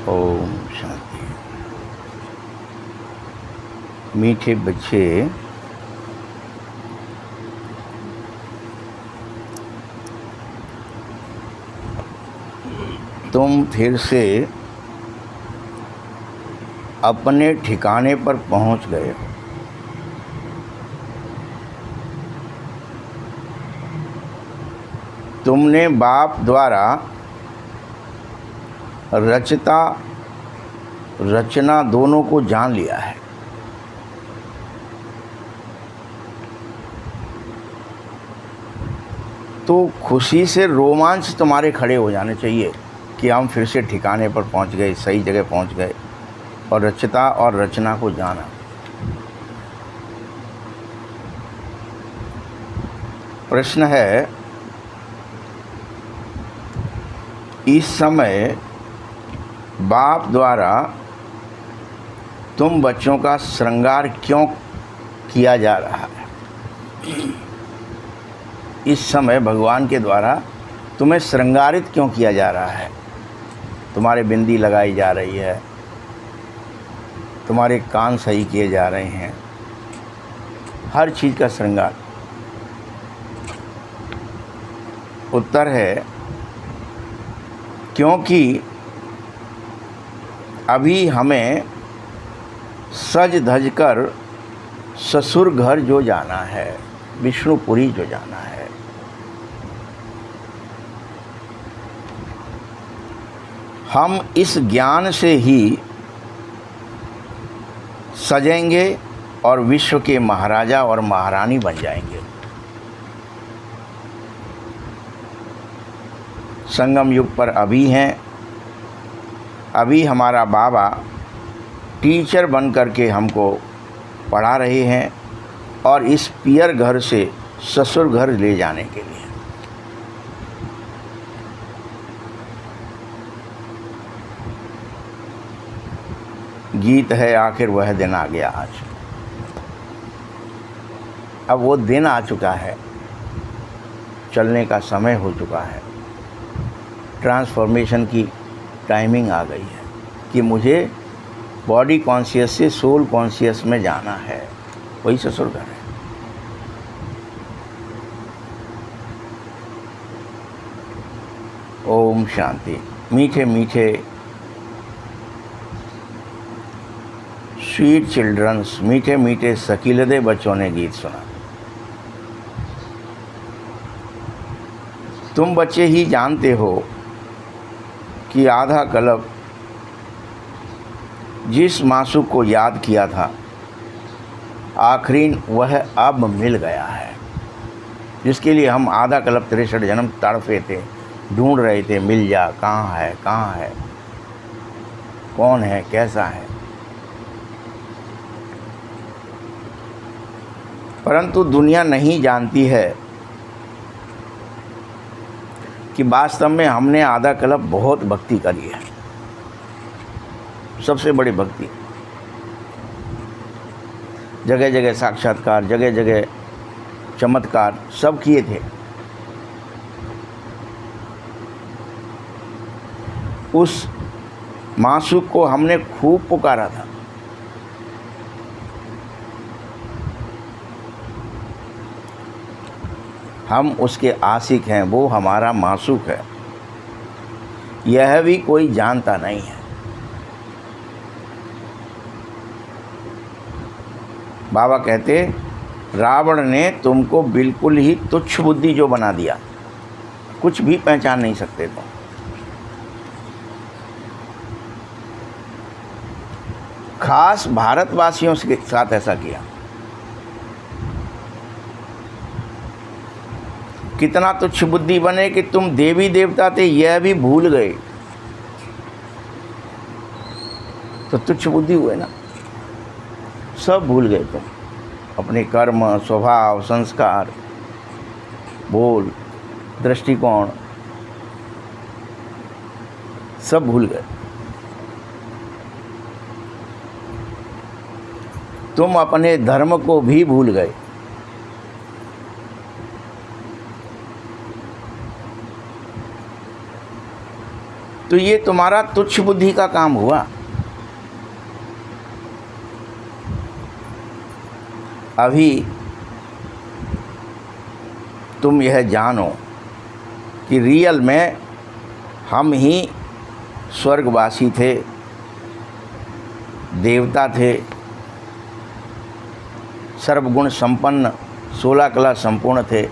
ओम शांति। मीठे बच्चे, तुम फिर से अपने ठिकाने पर पहुंच गए हो। तुमने बाप द्वारा रचता रचना दोनों को जान लिया है। तो खुशी से रोमांच तुम्हारे खड़े हो जाने चाहिए कि हम फिर से ठिकाने पर पहुंच गए, सही जगह पहुंच गए और रचता और रचना को जाना। प्रश्न है, इस समय बाप द्वारा तुम बच्चों का श्रृंगार क्यों किया जा रहा है? इस समय भगवान के द्वारा तुम्हें श्रृंगारित क्यों किया जा रहा है? तुम्हारे बिंदी लगाई जा रही है, तुम्हारे कान सही किए जा रहे हैं, हर चीज़ का श्रृंगार। उत्तर है, क्योंकि अभी हमें सज धज कर ससुर घर जो जाना है, विष्णुपुरी जो जाना है। हम इस ज्ञान से ही सजेंगे और विश्व के महाराजा और महारानी बन जाएंगे। संगम युग पर अभी हैं। अभी हमारा बाबा टीचर बन कर के हमको पढ़ा रहे हैं और इस पियर घर से ससुर घर ले जाने के लिए। गीत है, आखिर वह दिन आ गया आज। अब वो दिन आ चुका है, चलने का समय हो चुका है। ट्रांसफॉर्मेशन की टाइमिंग आ गई है कि मुझे बॉडी कॉन्शियस से सोल कॉन्शियस में जाना है। वही ससुर घर है। ओम शांति। मीठे मीठे स्वीट चिल्ड्रंस, मीठे मीठे सकीलदे बच्चों ने गीत सुना। तुम बच्चे ही जानते हो कि आधा कल्प जिस मासूक को याद किया था, आखिरी वह अब मिल गया है, जिसके लिए हम आधा कल्प 63 जन्म तड़फे थे, ढूंढ रहे थे, मिल जा, कहाँ है, कौन है, कैसा है। परंतु दुनिया नहीं जानती है कि वास्तव में हमने आधा कल्प बहुत भक्ति करी है, सबसे बड़ी भक्ति। जगह जगह साक्षात्कार, जगह जगह चमत्कार सब किए थे। उस मासूक को हमने खूब पुकारा था। हम उसके आशिक हैं, वो हमारा मासूक है। यह भी कोई जानता नहीं है। बाबा कहते, रावण ने तुमको बिल्कुल ही तुच्छ बुद्धि जो बना दिया, कुछ भी पहचान नहीं सकते तुम। खास भारतवासियों के साथ ऐसा किया। कितना तुच्छ बुद्धि बने कि तुम देवी देवता थे यह भी भूल गए, तो तुच्छ बुद्धि हुए ना, सब भूल गए तुम। अपने कर्म, स्वभाव, संस्कार, बोल, दृष्टिकोण सब भूल गए। तुम अपने धर्म को भी भूल गए। तो ये तुम्हारा तुच्छ बुद्धि का काम हुआ। अभी तुम यह जानो कि रियल में हम ही स्वर्गवासी थे, देवता थे, सर्वगुण संपन्न, 16 कला संपूर्ण थे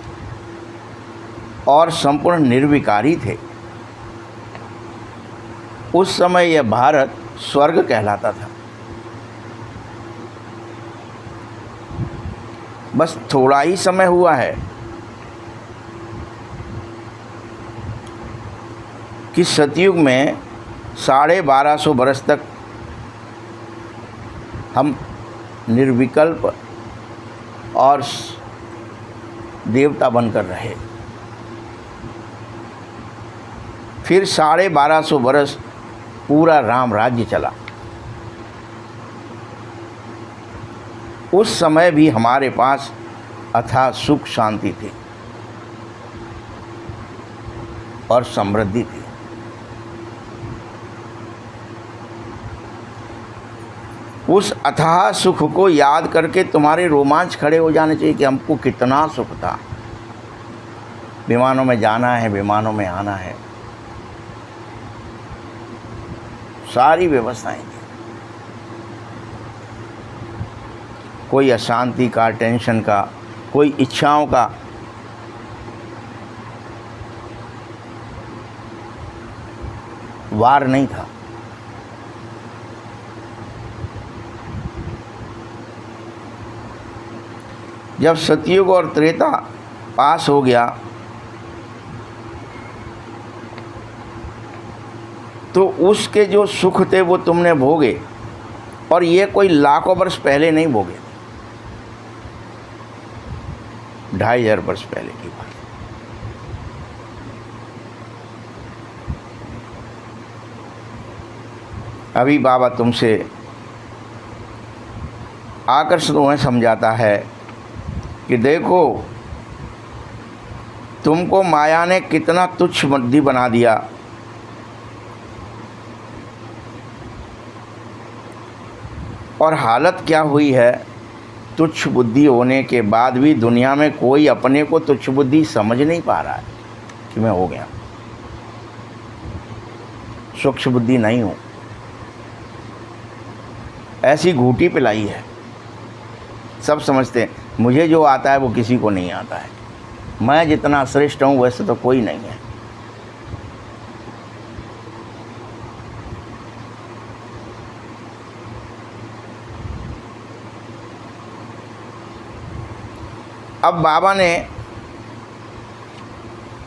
और संपूर्ण निर्विकारी थे। उस समय यह भारत स्वर्ग कहलाता था। बस थोड़ा ही समय हुआ है कि सतयुग में 1250 बरस तक हम निर्विकल्प और देवता बनकर रहे। फिर 1250 बरस पूरा राम राज्य चला। उस समय भी हमारे पास अथाह सुख शांति थी और समृद्धि थी। उस अथाह सुख को याद करके तुम्हारे रोमांच खड़े हो जाने चाहिए कि हमको कितना सुख था। विमानों में जाना है, विमानों में आना है, सारी व्यवस्थाएं थी। कोई अशांति का, टेंशन का, कोई इच्छाओं का वार नहीं था। जब सतयुग और त्रेता पास हो गया तो उसके जो सुख थे वो तुमने भोगे, और ये कोई लाखों वर्ष पहले नहीं भोगे, 2500 वर्ष पहले की बात। अभी बाबा तुमसे आकर्षण में समझाता है कि देखो तुमको माया ने कितना तुच्छ बुद्धि बना दिया। और हालत क्या हुई है, तुच्छ बुद्धि होने के बाद भी दुनिया में कोई अपने को तुच्छ बुद्धि समझ नहीं पा रहा है कि मैं हो गया, सूक्ष्म बुद्धि नहीं हूँ। ऐसी घूटी पिलाई है। सब समझते हैं मुझे जो आता है वो किसी को नहीं आता है, मैं जितना श्रेष्ठ हूँ वैसे तो कोई नहीं है। अब बाबा ने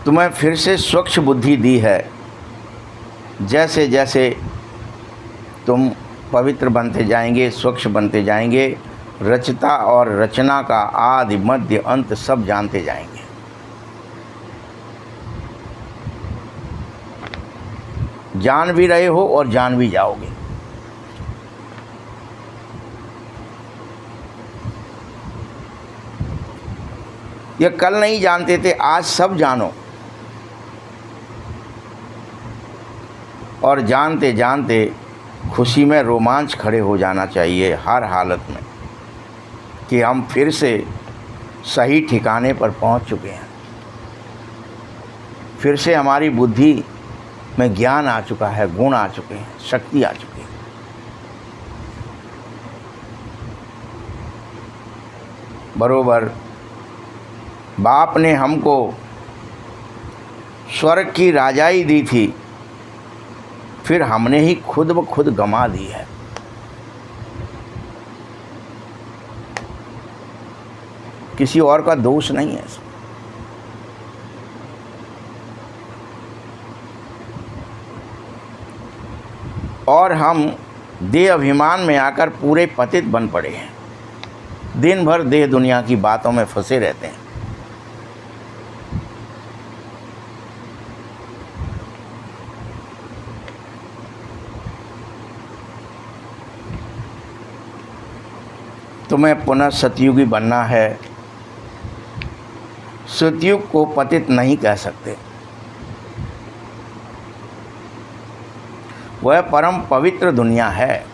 तुम्हें फिर से स्वच्छ बुद्धि दी है। जैसे जैसे तुम पवित्र बनते जाएंगे, स्वच्छ बनते जाएंगे, रचता और रचना का आदि मध्य अंत सब जानते जाएंगे। जान भी रहे हो और जान भी जाओगे। ये कल नहीं जानते थे, आज सब जानो। और जानते जानते खुशी में रोमांच खड़े हो जाना चाहिए हर हालत में कि हम फिर से सही ठिकाने पर पहुंच चुके हैं। फिर से हमारी बुद्धि में ज्ञान आ चुका है, गुण आ चुके हैं, शक्ति आ चुकी है। बरोबर बाप ने हमको स्वर्ग की राजाई दी थी, फिर हमने ही खुद ब खुद गंवा दी है। किसी और का दोष नहीं है। और हम देह अभिमान में आकर पूरे पतित बन पड़े हैं। दिन भर देह दुनिया की बातों में फंसे रहते हैं। तुम्हें पुनः सतयुगी बनना है। सतयुग को पतित नहीं कह सकते। वह परम पवित्र दुनिया है,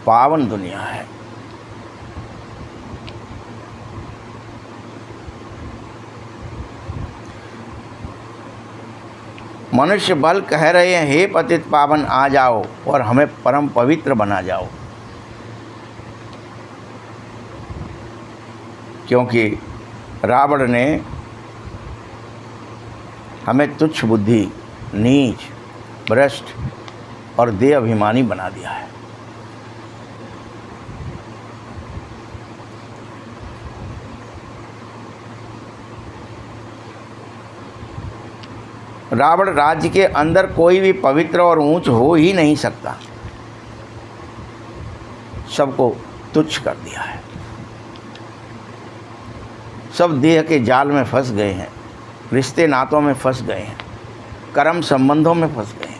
पावन दुनिया है। मनुष्य बल कह रहे हैं, हे पतित पावन आ जाओ और हमें परम पवित्र बना जाओ, क्योंकि रावण ने हमें तुच्छ बुद्धि, नीच, भ्रष्ट और देह अभिमानी बना दिया है। रावण राज्य के अंदर कोई भी पवित्र और ऊंच हो ही नहीं सकता, सबको तुच्छ कर दिया है। सब देह के जाल में फंस गए हैं, रिश्ते नातों में फंस गए हैं, कर्म संबंधों में फंस गए हैं।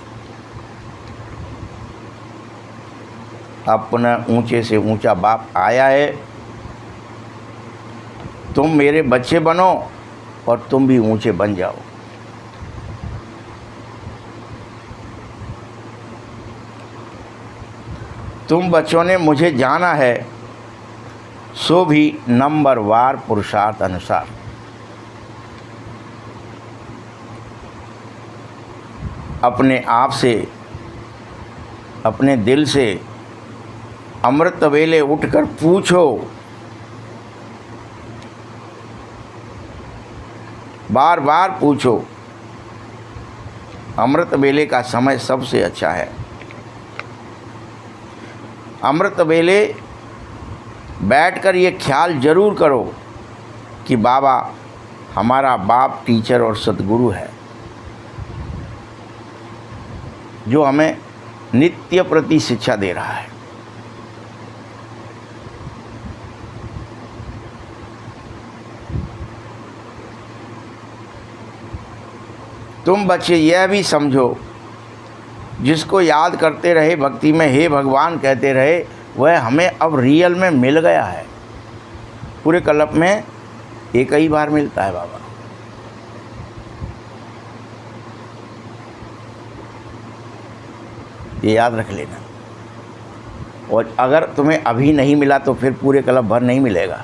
अपना ऊंचे से ऊंचा बाप आया है, तुम मेरे बच्चे बनो और तुम भी ऊंचे बन जाओ। तुम बच्चों ने मुझे जाना है, सो भी नंबरवार पुरुषार्थ अनुसार। अपने आप से, अपने दिल से अमृत वेले उठकर पूछो, बार बार पूछो। अमृत वेले का समय सबसे अच्छा है। अमृत वेले बैठकर ये ख्याल जरूर करो कि बाबा हमारा बाप, टीचर और सद्गुरु है, जो हमें नित्य प्रति शिक्षा दे रहा है। तुम बच्चे यह भी समझो, जिसको याद करते रहे भक्ति में हे भगवान कहते रहे, वह हमें अब रियल में मिल गया है। पूरे कल्प में एक ही बार मिलता है बाबा। ये याद रख लेना। और अगर तुम्हें अभी नहीं मिला तो फिर पूरे कल्प भर नहीं मिलेगा।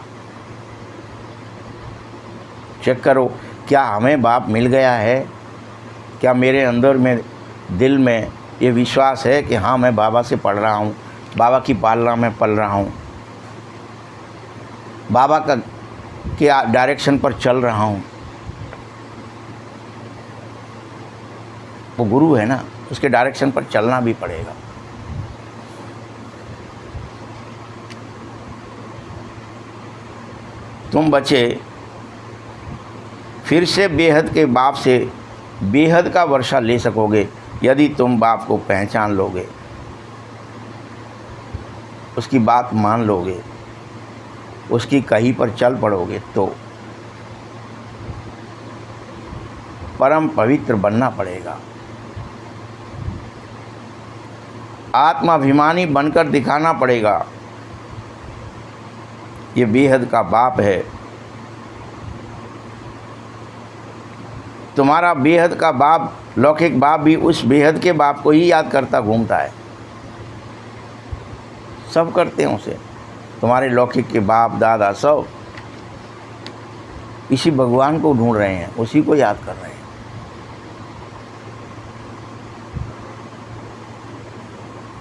चेक करो, क्या हमें बाप मिल गया है? क्या मेरे अंदर में, दिल में ये विश्वास है कि हाँ मैं बाबा से पढ़ रहा हूँ, बाबा की पालना में पल रहा हूँ, बाबा का के डायरेक्शन पर चल रहा हूँ? वो गुरु है ना, उसके डायरेक्शन पर चलना भी पड़ेगा। तुम बच्चे फिर से बेहद के बाप से बेहद का वर्षा ले सकोगे यदि तुम बाप को पहचान लोगे, उसकी बात मान लोगे, उसकी कहीं पर चल पड़ोगे तो। परम पवित्र बनना पड़ेगा, आत्माभिमानी बनकर दिखाना पड़ेगा। ये बेहद का बाप है। तुम्हारा बेहद का बाप, लौकिक बाप भी उस बेहद के बाप को ही याद करता घूमता है। सब करते हैं उसे। तुम्हारे लौकिक के बाप दादा सब इसी भगवान को ढूंढ रहे हैं, उसी को याद कर रहे हैं।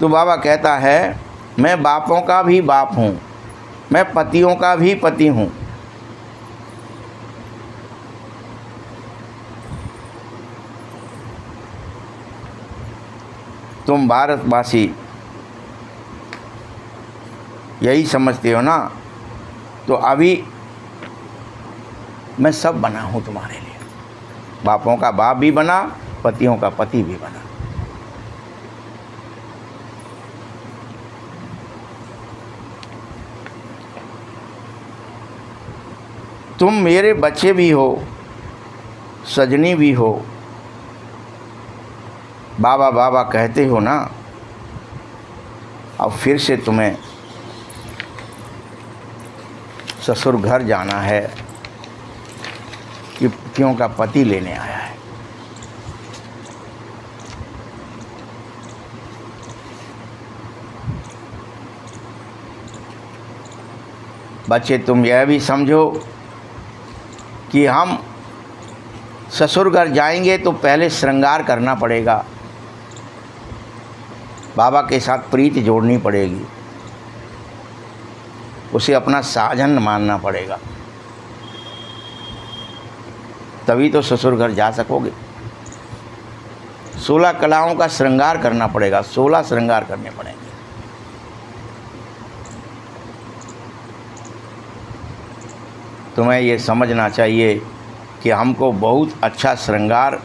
तो बाबा कहता है, मैं बापों का भी बाप हूँ, मैं पतियों का भी पति हूँ। तुम भारतवासी यही समझते हो ना, तो अभी मैं सब बना हूँ तुम्हारे लिए। बापों का बाप भी बना, पतियों का पति भी बना। तुम मेरे बच्चे भी हो, सजनी भी हो। बाबा बाबा कहते हो ना, अब फिर से तुम्हें ससुर घर जाना है कि पतियों का पति लेने आया है। बच्चे तुम यह भी समझो कि हम ससुर घर जाएंगे तो पहले श्रृंगार करना पड़ेगा, बाबा के साथ प्रीति जोड़नी पड़ेगी, उसे अपना साजन मानना पड़ेगा, तभी तो ससुर घर जा सकोगे। 16 कलाओं का श्रृंगार करना पड़ेगा, 16 श्रृंगार करने पड़ेंगे। तुम्हें ये समझना चाहिए कि हमको बहुत अच्छा श्रृंगार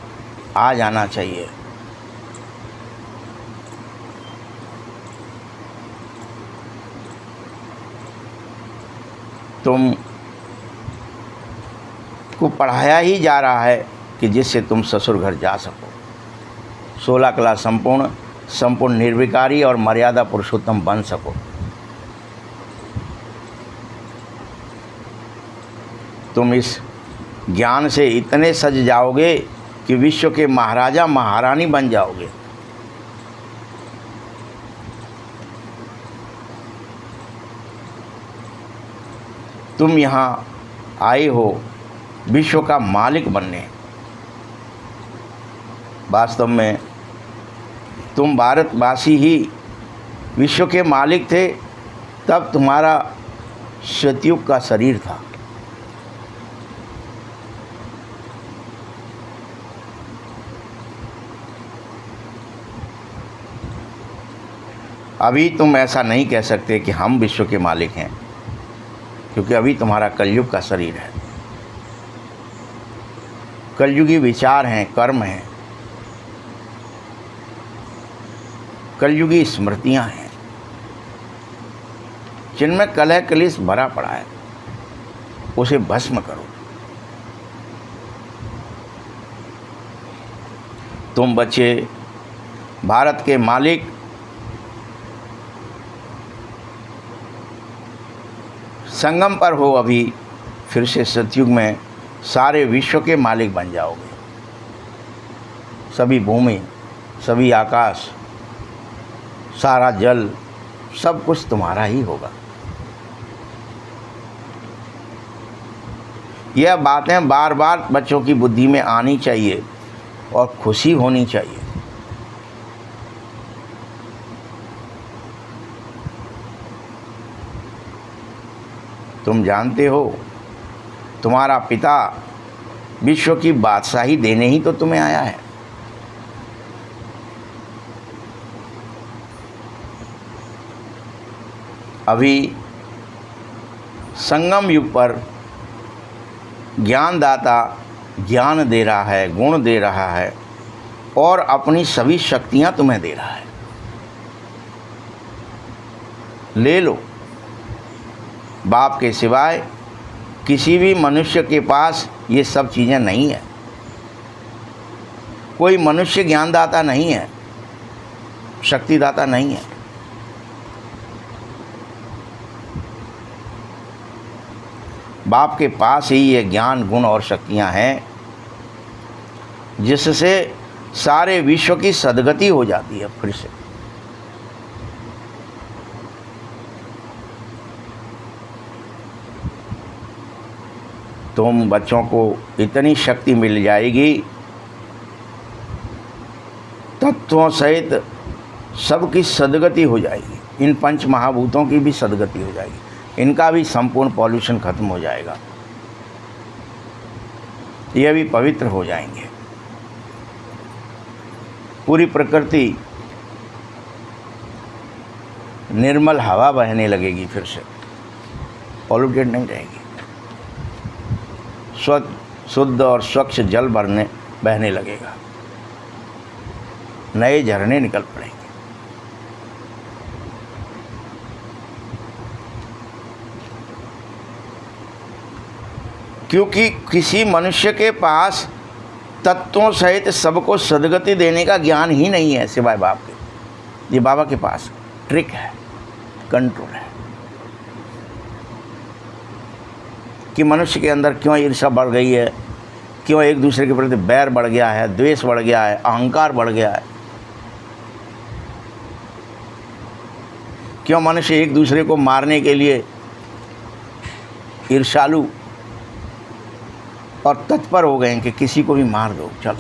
आ जाना चाहिए। तुम को पढ़ाया ही जा रहा है कि जिससे तुम ससुर घर जा सको। 16 कला संपूर्ण निर्विकारी और मर्यादा पुरुषोत्तम बन सको। तुम इस ज्ञान से इतने सज जाओगे कि विश्व के महाराजा महारानी बन जाओगे। तुम यहाँ आए हो विश्व का मालिक बनने। वास्तव में तुम भारतवासी ही विश्व के मालिक थे, तब तुम्हारा सतयुग का शरीर था। अभी तुम ऐसा नहीं कह सकते कि हम विश्व के मालिक हैं, क्योंकि अभी तुम्हारा कलयुग का शरीर है। कलयुगी विचार हैं, कर्म हैं, कलयुगी स्मृतियां हैं, जिनमें कलह कलेश भरा पड़ा है। उसे भस्म करो। तुम बच्चे भारत के मालिक संगम पर हो, अभी फिर से सतयुग में सारे विश्व के मालिक बन जाओगे। सभी भूमि, सभी आकाश, सारा जल, सब कुछ तुम्हारा ही होगा। यह बातें बार बार बच्चों की बुद्धि में आनी चाहिए और खुशी होनी चाहिए। तुम जानते हो, तुम्हारा पिता विश्व की बादशाही देने ही तो तुम्हें आया है। अभी संगम युग पर ज्ञानदाता ज्ञान दे रहा है, गुण दे रहा है और अपनी सभी शक्तियां तुम्हें दे रहा है। ले लो। बाप के सिवाय किसी भी मनुष्य के पास ये सब चीज़ें नहीं है। कोई मनुष्य ज्ञानदाता नहीं है, शक्तिदाता नहीं है। बाप के पास ही ये ज्ञान, गुण और शक्तियां हैं, जिससे सारे विश्व की सद्गति हो जाती है। फिर से तुम बच्चों को इतनी शक्ति मिल जाएगी, तत्वों सहित सबकी सद्गति हो जाएगी। इन पंच महाभूतों की भी सद्गति हो जाएगी, इनका भी संपूर्ण पॉल्यूशन खत्म हो जाएगा, ये भी पवित्र हो जाएंगे। पूरी प्रकृति निर्मल हवा बहने लगेगी, फिर से पॉल्यूटेड नहीं रहेगी। शुद्ध और स्वच्छ जल बहने लगेगा, नए झरने निकल पड़ेंगे। क्योंकि किसी मनुष्य के पास तत्वों सहित सबको सद्गति देने का ज्ञान ही नहीं है सिवाय बाप के। ये बाबा के पास ट्रिक है, कंट्रोल है कि मनुष्य के अंदर क्यों ईर्ष्या बढ़ गई है, क्यों एक दूसरे के प्रति बैर बढ़ गया है, द्वेष बढ़ गया है, अहंकार बढ़ गया है, क्यों मनुष्य एक दूसरे को मारने के लिए ईर्ष्यालु और तत्पर हो गए हैं कि किसी को भी मार दो, चलो।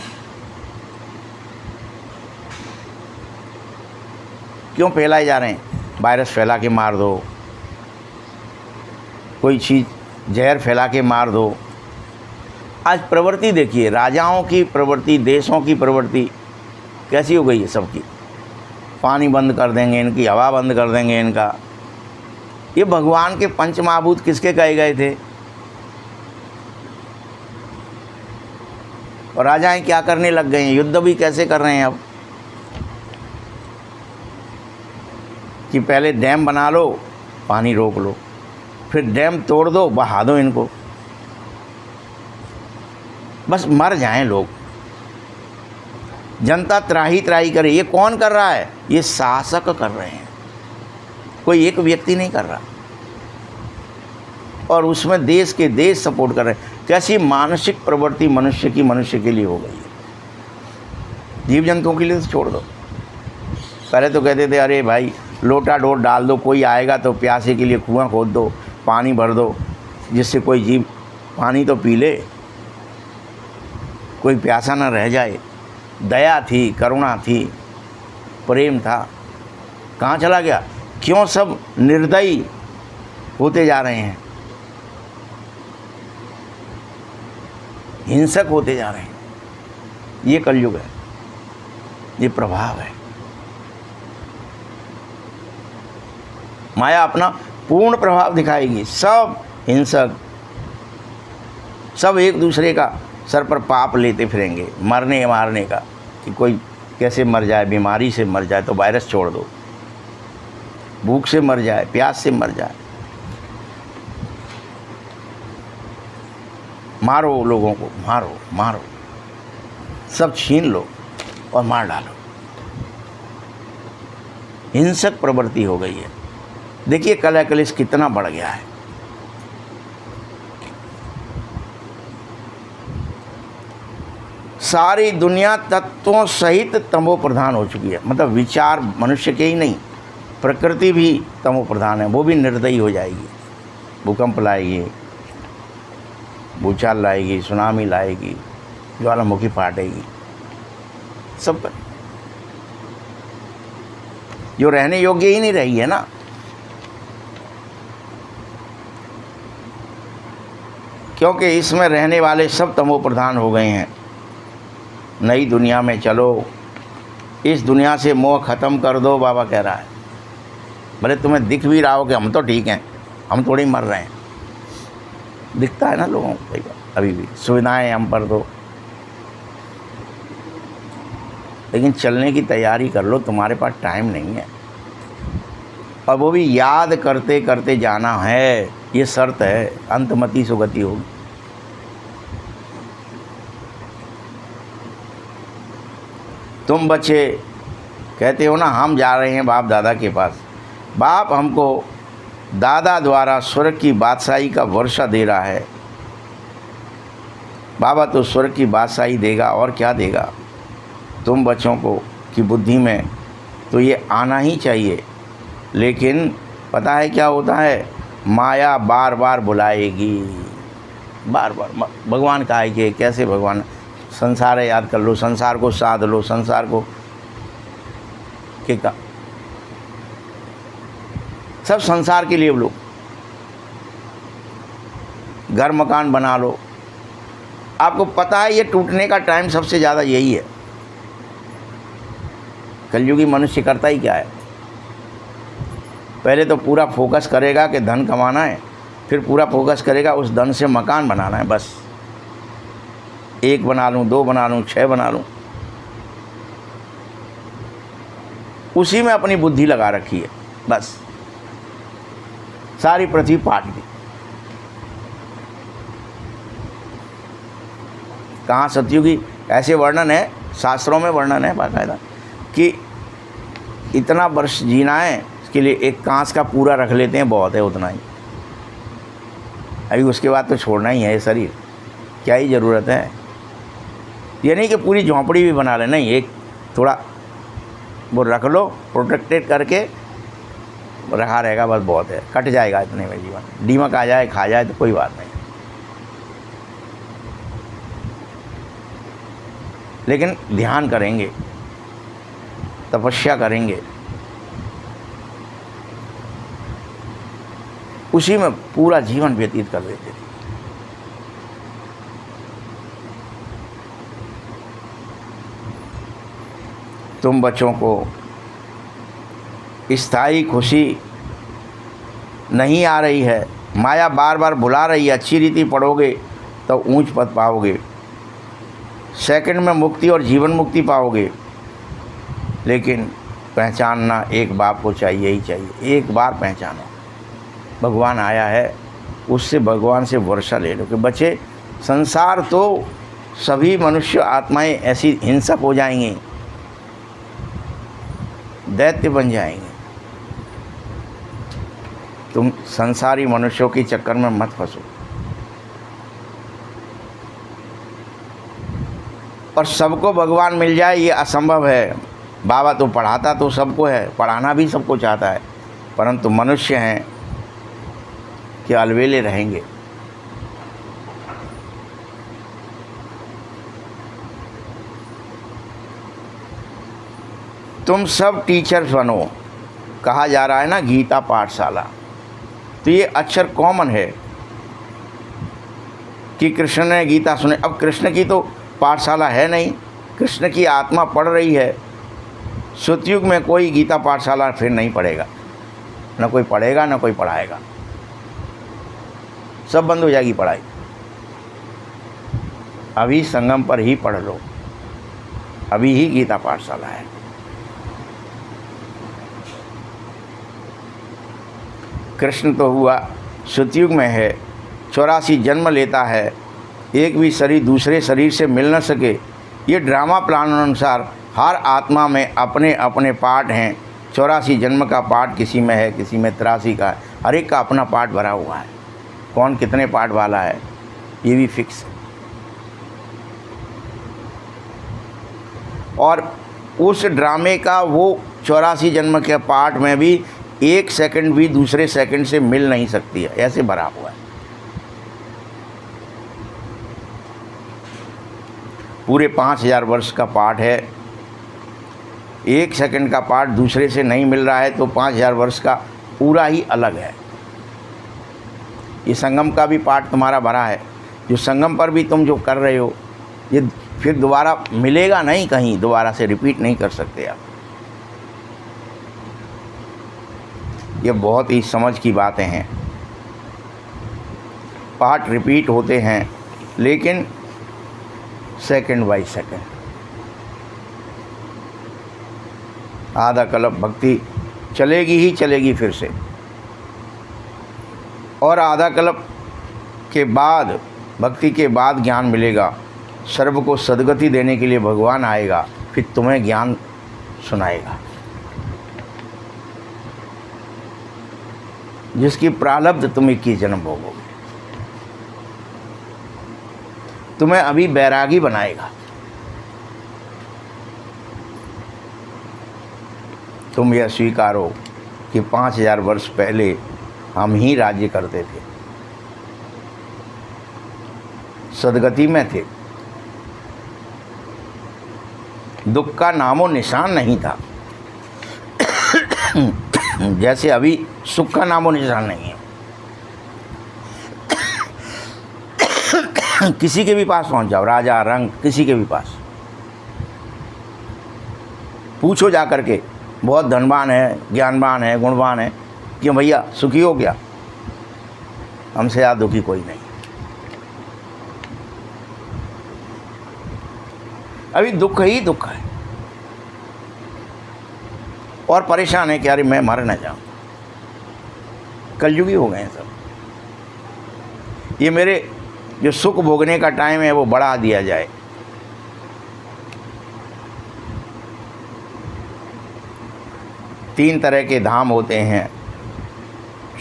क्यों फैलाए जा रहे हैं? वायरस फैला के मार दो, कोई चीज़ जहर फैला के मार दो। आज प्रवृत्ति देखिए, राजाओं की प्रवृत्ति, देशों की प्रवृत्ति कैसी हो गई है सबकी। पानी बंद कर देंगे इनकी, हवा बंद कर देंगे इनका। ये भगवान के पंचमहाभूत किसके कहे गए थे? और राजाएं क्या करने लग गए हैं? युद्ध भी कैसे कर रहे हैं अब कि पहले डैम बना लो, पानी रोक लो, फिर डैम तोड़ दो, बहा दो इनको, बस मर जाएं लोग। जनता त्राही त्राही करे। ये कौन कर रहा है? ये शासक कर रहे हैं, कोई एक व्यक्ति नहीं कर रहा। और उसमें देश के देश सपोर्ट कर रहे हैं। कैसी मानसिक प्रवृत्ति मनुष्य की मनुष्य के लिए हो गई है। जीव जंतुओं के लिए तो छोड़ दो। पहले तो कहते थे अरे भाई लोटा डोर डाल दो, कोई आएगा तो प्यासे के लिए कुआं खोद दो, पानी भर दो, जिससे कोई जीव पानी तो पी ले, कोई प्यासा ना रह जाए। दया थी, करुणा थी, प्रेम था। कहाँ चला गया? क्यों सब निर्दयी होते जा रहे हैं, हिंसक होते जा रहे हैं? ये कलयुग है, ये प्रभाव है। माया अपना पूर्ण प्रभाव दिखाएगी। सब हिंसक, सब एक दूसरे का सर पर पाप लेते फिरेंगे, मरने मारने का, कि कोई कैसे मर जाए, बीमारी से मर जाए तो वायरस छोड़ दो, भूख से मर जाए, प्यास से मर जाए, मारो लोगों को, मारो मारो, सब छीन लो और मार डालो। हिंसक प्रवृत्ति हो गई है। देखिए कलह कलेश कितना बढ़ गया है। सारी दुनिया तत्वों सहित तमो प्रधान हो चुकी है। मतलब विचार मनुष्य के ही नहीं, प्रकृति भी तमो प्रधान है। वो भी निर्दयी हो जाएगी, भूकंप लाएगी, भूचाल लाएगी, सुनामी लाएगी, ज्वालामुखी फाटेगी, सब कर। जो रहने योग्य ही नहीं रही है ना। क्योंकि इसमें रहने वाले सब तमो प्रधान हो गए हैं। नई दुनिया में चलो, इस दुनिया से मोह ख़त्म कर दो, बाबा कह रहा है। भले तुम्हें दिख भी रहा हो कि हम तो ठीक हैं, हम थोड़ी मर रहे हैं, दिखता है ना लोगों को अभी भी, सुविधाएं हम पर दो, लेकिन चलने की तैयारी कर लो, तुम्हारे पास टाइम नहीं है। और वो भी याद करते करते जाना है, ये शर्त है, अंतमति सुगति होगी। तुम बच्चे कहते हो ना हम जा रहे हैं बाप दादा के पास, बाप हमको दादा द्वारा स्वर्ग की बादशाही का वर्षा दे रहा है। बाबा तो स्वर्ग की बादशाही देगा और क्या देगा। तुम बच्चों को की बुद्धि में तो ये आना ही चाहिए, लेकिन पता है क्या होता है, माया बार बार बुलाएगी, बार बार। भगवान का है कि कैसे भगवान, संसार है याद कर लो, संसार को साध लो, संसार को के का सब संसार के लिए लोग घर मकान बना लो। आपको पता है ये टूटने का टाइम सबसे ज़्यादा यही है। कलयुगी मनुष्य करता ही क्या है, पहले तो पूरा फोकस करेगा कि धन कमाना है, फिर पूरा फोकस करेगा उस धन से मकान बनाना है। बस 1 बना लूँ, 2 बना लूँ, 6 बना लूँ, उसी में अपनी बुद्धि लगा रखी है। बस सारी पृथ्वी पाट दी। कहाँ सतयुगी ऐसे वर्णन है, शास्त्रों में वर्णन है बाकायदा कि इतना वर्ष जीना है, इसके लिए एक कांच का पूरा रख लेते हैं, बहुत है उतना ही। अभी उसके बाद तो छोड़ना ही है ये शरीर, क्या ही ज़रूरत है। ये नहीं कि पूरी झोंपड़ी भी बना ले, नहीं, एक थोड़ा वो रख लो प्रोटेक्टेड करके, रहा रहेगा बस बहुत है, कट जाएगा इतने में जीवन। दीमक आ जाए खा जाए तो कोई बात नहीं, लेकिन ध्यान करेंगे, तपस्या करेंगे, उसी में पूरा जीवन व्यतीत कर देते थे। तुम बच्चों को स्थायी खुशी नहीं आ रही है, माया बार बार बुला रही है, अच्छी रीति पढ़ोगे तो ऊंच पद पाओगे, सेकंड में मुक्ति और जीवन मुक्ति पाओगे। लेकिन पहचानना एक बाप को चाहिए ही चाहिए। एक बार पहचानो भगवान आया है, उससे भगवान से वर्षा ले लो कि बच्चे संसार तो सभी मनुष्य आत्माएं ऐसी हिंसक हो जाएंगी, दैत्य बन जाएंगे। तुम संसारी मनुष्यों के चक्कर में मत फंसो। और सबको भगवान मिल जाए ये असंभव है। बाबा तो पढ़ाता तो सबको है, पढ़ाना भी सबको चाहता है, परंतु मनुष्य हैं कि अलवेले रहेंगे। तुम सब टीचर्स बनो, कहा जा रहा है ना गीता पाठशाला, तो ये अक्षर कॉमन है कि कृष्ण ने गीता सुने। अब कृष्ण की तो पाठशाला है नहीं, कृष्ण की आत्मा पढ़ रही है। सतयुग में कोई गीता पाठशाला फिर नहीं पढ़ेगा, न कोई पढ़ेगा न कोई पढ़ाएगा, सब बंद हो जाएगी पढ़ाई। अभी संगम पर ही पढ़ लो, अभी ही गीता पाठशाला है। कृष्ण तो हुआ सतयुग में है, 84 जन्म लेता है, एक भी शरीर दूसरे शरीर से मिल न सके। ये ड्रामा प्लान अनुसार हर आत्मा में अपने अपने पार्ट हैं। 84 जन्म का पार्ट किसी में है, किसी में 83 का है, हर एक का अपना पार्ट भरा हुआ है। कौन कितने पार्ट वाला है ये भी फिक्स है। और उस ड्रामे का वो 84 जन्म के पार्ट में भी एक सेकंड भी दूसरे सेकंड से मिल नहीं सकती है, ऐसे भरा हुआ है। पूरे 5000 वर्ष का पार्ट है, एक सेकंड का पार्ट दूसरे से नहीं मिल रहा है तो 5000 वर्ष का पूरा ही अलग है। ये संगम का भी पार्ट तुम्हारा भरा है, जो संगम पर भी तुम जो कर रहे हो ये फिर दोबारा मिलेगा नहीं, कहीं दोबारा से रिपीट नहीं कर सकते आप। ये बहुत ही समझ की बातें हैं। पार्ट रिपीट होते हैं लेकिन सेकंड बाई सेकंड। आधा कल्प भक्ति चलेगी ही चलेगी फिर से, और आधा कल्प के बाद भक्ति के बाद ज्ञान मिलेगा। सर्व को सद्गति देने के लिए भगवान आएगा, फिर तुम्हें ज्ञान सुनाएगा। जिसकी प्रारब्ध तुम 21 जन्म भोगोगे, तुम्हें अभी बैरागी बनाएगा। तुम यह स्वीकारो कि 5000 वर्ष पहले हम ही राज्य करते थे, सद्गति में थे, दुख का नामो निशान नहीं था, जैसे अभी सुख का नामो निशान नहीं है। किसी के भी पास पहुंच जाओ, राजा रंग किसी के भी पास पूछो जा कर के, बहुत धनवान है, ज्ञानवान है, गुणवान है, क्यों भैया सुखी हो गया? हमसे ज़्यादा दुखी कोई नहीं। अभी दुख ही दुख है, और परेशान है कि अरे मैं मर न जाऊं। कलयुगी हो गए हैं सब। ये मेरे जो सुख भोगने का टाइम है वो बढ़ा दिया जाए। तीन तरह के धाम होते हैं,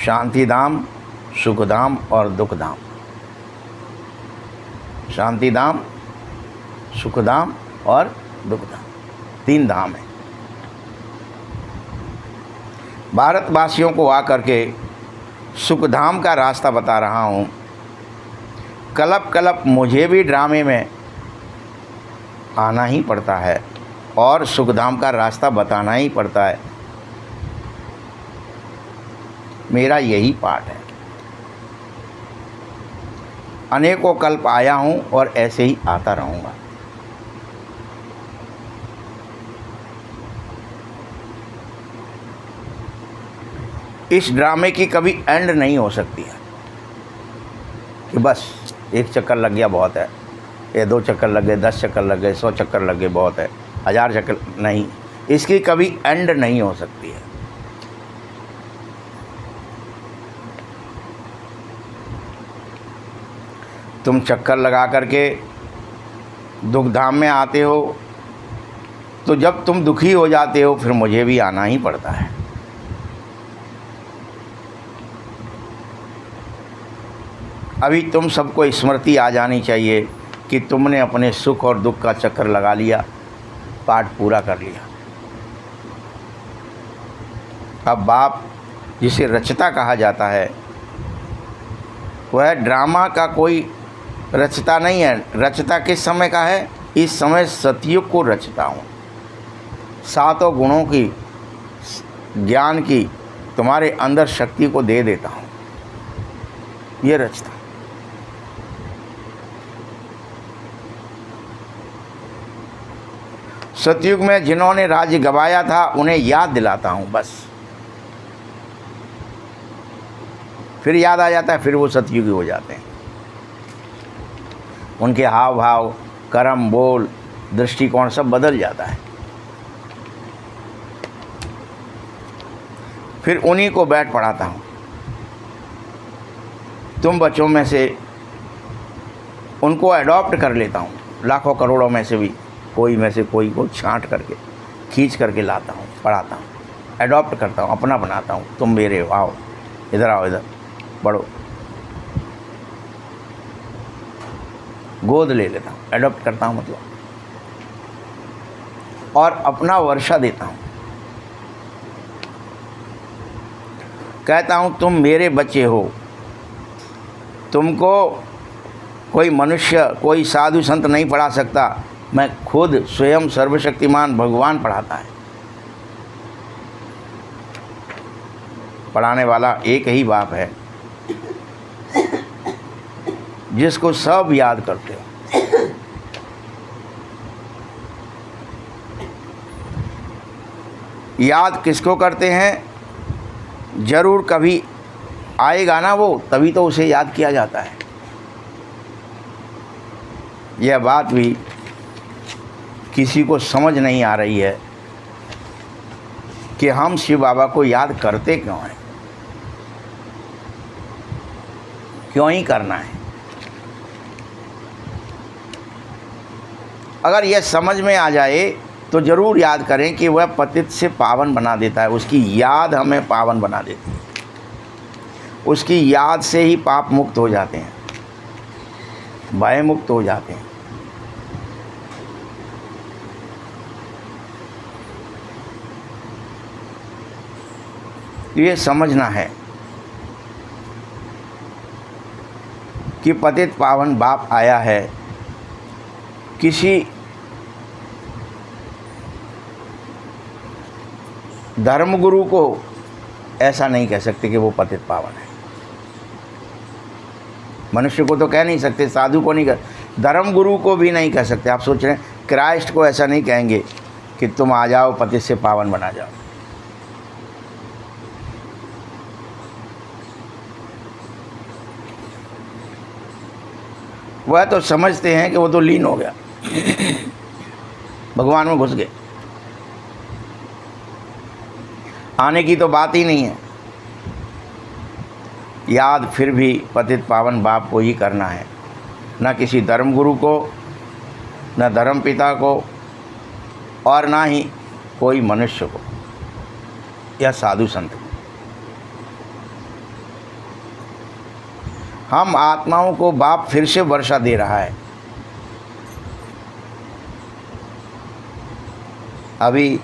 शांति धाम, सुख धाम और दुख धाम। शांति धाम, सुख धाम और दुख धाम, तीन धाम है। भारतवासियों को आकर के सुखधाम का रास्ता बता रहा हूँ। कलप कलप मुझे भी ड्रामे में आना ही पड़ता है और सुखधाम का रास्ता बताना ही पड़ता है। मेरा यही पाठ है। अनेकों कल्प आया हूँ और ऐसे ही आता रहूँगा। इस ड्रामे की कभी एंड नहीं हो सकती है कि बस एक चक्कर लग गया बहुत है, ये 2 चक्कर लग गए, 10 चक्कर लग गए, 100 चक्कर लग गए बहुत है, 1000 चक्कर नहीं, इसकी कभी एंड नहीं हो सकती है। तुम चक्कर लगा करके दुख धाम में आते हो, तो जब तुम दुखी हो जाते हो फिर मुझे भी आना ही पड़ता है। अभी तुम सबको स्मृति आ जानी चाहिए कि तुमने अपने सुख और दुख का चक्कर लगा लिया, पाठ पूरा कर लिया। अब बाप जिसे रचता कहा जाता है, वह ड्रामा का कोई रचता नहीं है। रचता किस समय का है? इस समय सतयुग को रचता हूँ। 7 गुणों की, ज्ञान की तुम्हारे अंदर शक्ति को दे देता हूँ, ये रचता। सतयुग में जिन्होंने राज्य गवाया था उन्हें याद दिलाता हूँ बस। फिर याद आ जाता है, फिर वो सतयुगी हो जाते हैं। उनके हाव भाव, कर्म, बोल, दृष्टिकोण सब बदल जाता है। फिर उन्हीं को बैठ पढ़ाता हूँ। तुम बच्चों में से उनको अडॉप्ट कर लेता हूँ। लाखों करोड़ों में से भी कोई में से कोई को छांट करके, खींच करके लाता हूँ, पढ़ाता हूँ, अडॉप्ट करता हूँ, अपना बनाता हूँ। तुम मेरे हो, आओ इधर, आओ इधर, बढ़ो। गोद ले लेता हूँ, अडॉप्ट करता हूँ मतलब, और अपना वर्षा देता हूँ। कहता हूँ तुम मेरे बच्चे हो। तुमको कोई मनुष्य, कोई साधु संत नहीं पढ़ा सकता, मैं खुद स्वयं सर्वशक्तिमान भगवान पढ़ाता है। पढ़ाने वाला एक ही बाप है जिसको सब याद करते हो। याद किसको करते हैं? जरूर कभी आएगा ना वो, तभी तो उसे याद किया जाता है। यह बात भी किसी को समझ नहीं आ रही है कि हम शिव बाबा को याद करते क्यों हैं, क्यों ही करना है। अगर यह समझ में आ जाए तो ज़रूर याद करें कि वह पतित से पावन बना देता है। उसकी याद हमें पावन बना देती है। उसकी याद से ही पाप मुक्त हो जाते हैं, भय मुक्त हो जाते हैं। ये समझना है कि पतित पावन बाप आया है। किसी धर्मगुरु को ऐसा नहीं कह सकते कि वो पतित पावन है। मनुष्य को तो कह नहीं सकते, साधु को नहीं कह, धर्मगुरु को भी नहीं कह सकते। आप सोच रहे हैं क्राइस्ट को ऐसा नहीं कहेंगे कि तुम आ जाओ, पतित से पावन बना जाओ। वह तो समझते हैं कि वो तो लीन हो गया, भगवान में घुस गए, आने की तो बात ही नहीं है। याद फिर भी पतित पावन बाप को ही करना है, न किसी धर्मगुरु को, न धर्म पिता को, और ना ही कोई मनुष्य को या साधु संत को। हम आत्माओं को बाप फिर से वर्षा दे रहा है। अभी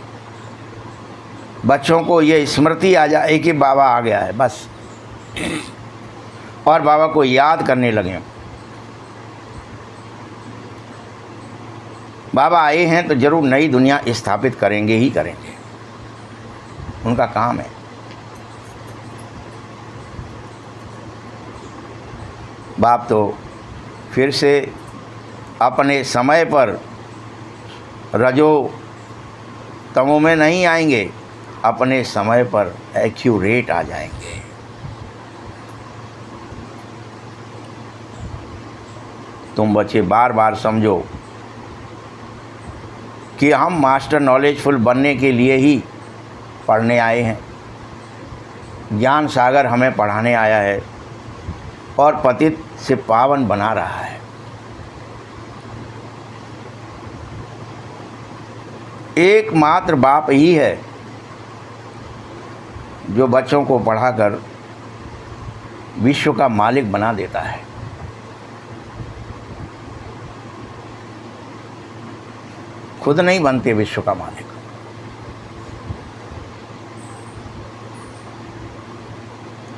बच्चों को ये स्मृति आ जाए कि बाबा आ गया है बस, और बाबा को याद करने लगे। बाबा आए हैं तो जरूर नई दुनिया स्थापित करेंगे ही करेंगे, उनका काम है। बाप तो फिर से अपने समय पर रजो तमो में नहीं आएंगे, अपने समय पर एक्यूरेट आ जाएंगे। तुम बच्चे बार बार समझो कि हम मास्टर नॉलेजफुल बनने के लिए ही पढ़ने आए हैं। ज्ञान सागर हमें पढ़ाने आया है और पतित से पावन बना रहा है। एकमात्र बाप ही है जो बच्चों को पढ़ाकर विश्व का मालिक बना देता है। खुद नहीं बनते विश्व का मालिक।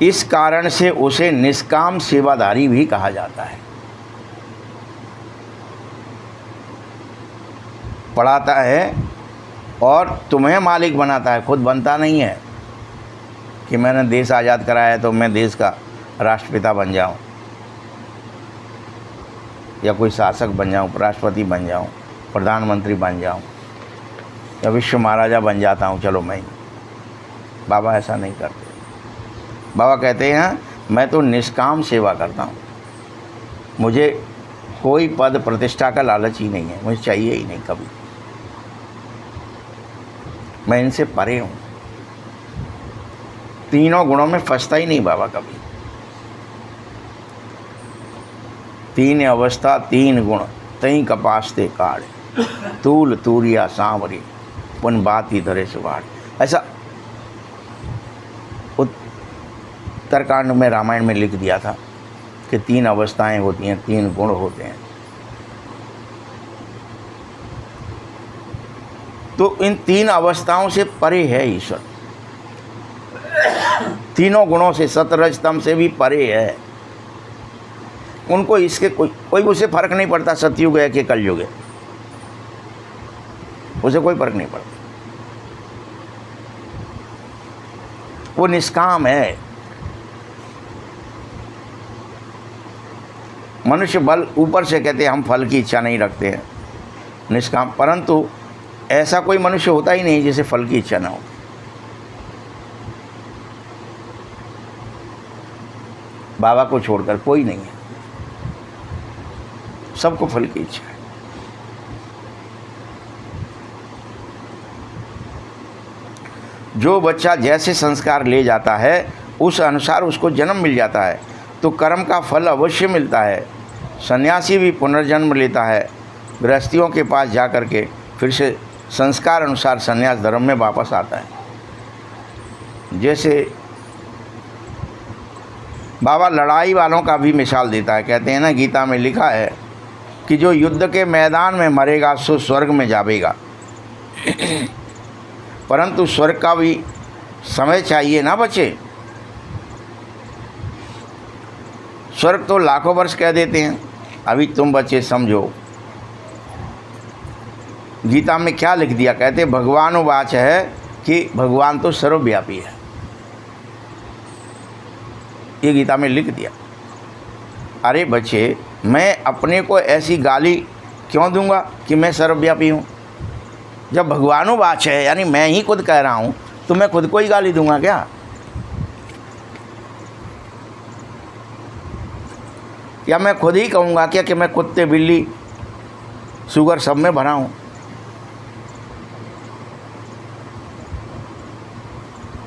इस कारण से उसे निष्काम सेवादारी भी कहा जाता है। पढ़ाता है और तुम्हें मालिक बनाता है, खुद बनता नहीं है कि मैंने देश आज़ाद कराया है तो मैं देश का राष्ट्रपिता बन जाऊं या कोई शासक बन जाऊं, उपराष्ट्रपति बन जाऊं, प्रधानमंत्री बन जाऊं या विश्व महाराजा बन जाता हूं, चलो मैं। बाबा ऐसा नहीं करते। बाबा कहते हैं मैं तो निष्काम सेवा करता हूँ, मुझे कोई पद प्रतिष्ठा का लालच ही नहीं है, मुझे चाहिए ही नहीं कभी। मैं इनसे परे हूँ, तीनों गुणों में फंसता ही नहीं बाबा कभी। तीन अवस्था तीन गुण तई कपासते काढ़, तूल तूरिया सांवरी पुन बात ही धरे सुवाड़। ऐसा उत्तरकांड में रामायण में लिख दिया था कि तीन अवस्थाएं होती हैं, तीन गुण होते हैं। तो इन तीन अवस्थाओं से परे है ईश्वर, तीनों गुणों से, सतरज तम से भी परे है। उनको इसके कोई उसे फर्क नहीं पड़ता सतयुग है कि कलयुग है, उसे कोई फर्क नहीं पड़ता। वो निष्काम है। मनुष्य बल ऊपर से कहते हैं हम फल की इच्छा नहीं रखते हैं, निष्काम। परंतु ऐसा कोई मनुष्य होता ही नहीं जिसे फल की इच्छा ना हो। बाबा को छोड़कर कोई नहीं है, सबको फल की इच्छा है। जो बच्चा जैसे संस्कार ले जाता है उस अनुसार उसको जन्म मिल जाता है, तो कर्म का फल अवश्य मिलता है। सन्यासी भी पुनर्जन्म लेता है, गृहस्थियों के पास जा कर के फिर से संस्कार अनुसार सन्यास धर्म में वापस आता है। जैसे बाबा लड़ाई वालों का भी मिसाल देता है। कहते हैं ना, गीता में लिखा है कि जो युद्ध के मैदान में मरेगा सो स्वर्ग में जावेगा। परंतु स्वर्ग का भी समय चाहिए ना बच्चे। स्वर्ग तो लाखों वर्ष कह देते हैं। अभी तुम बच्चे समझो गीता में क्या लिख दिया। कहते भगवान वाच है कि भगवान तो सर्वव्यापी है, ये गीता में लिख दिया। अरे बच्चे, मैं अपने को ऐसी गाली क्यों दूंगा कि मैं सर्वव्यापी हूँ? जब भगवान वाच है यानी मैं ही खुद कह रहा हूँ, तो मैं खुद को ही गाली दूंगा क्या? या मैं खुद ही कहूँगा क्या कि मैं कुत्ते बिल्ली शुगर सब में भरा हूँ?